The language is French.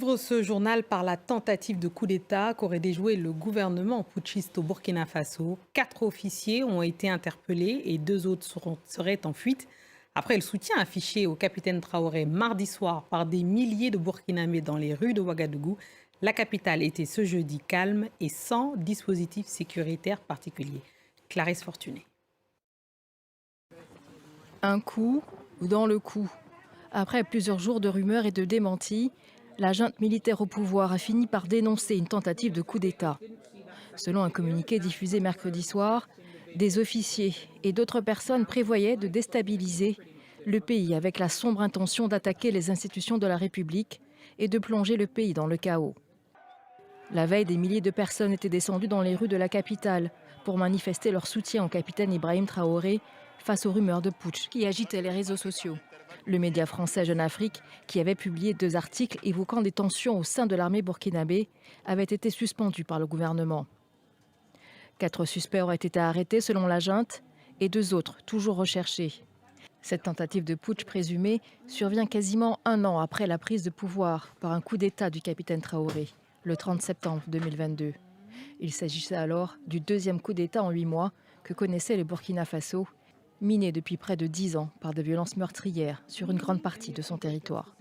Ouvre ce journal par la tentative de coup d'État qu'aurait déjoué le gouvernement putschiste au Burkina Faso. 4 officiers ont été interpellés et 2 autres seraient en fuite. Après le soutien affiché au capitaine Traoré mardi soir par des milliers de Burkinabés dans les rues de Ouagadougou, la capitale était ce jeudi calme et sans dispositif sécuritaire particulier. Clarisse Fortuné. Un coup ou dans le coup. Après plusieurs jours de rumeurs et de démentis, la junte militaire au pouvoir a fini par dénoncer une tentative de coup d'État. Selon un communiqué diffusé mercredi soir, des officiers et d'autres personnes prévoyaient de déstabiliser le pays avec la sombre intention d'attaquer les institutions de la République et de plonger le pays dans le chaos. La veille, des milliers de personnes étaient descendues dans les rues de la capitale pour manifester leur soutien au capitaine Ibrahim Traoré face aux rumeurs de putsch qui agitaient les réseaux sociaux. Le média français Jeune Afrique, qui avait publié 2 articles évoquant des tensions au sein de l'armée burkinabé, avait été suspendu par le gouvernement. 4 suspects auraient été arrêtés selon la junte et 2 autres toujours recherchés. Cette tentative de putsch présumée survient quasiment un an après la prise de pouvoir par un coup d'État du capitaine Traoré, le 30 septembre 2022. Il s'agissait alors du 2e coup d'État en 8 mois que connaissait le Burkina Faso, miné depuis près de 10 ans par de violences meurtrières sur une grande partie de son territoire.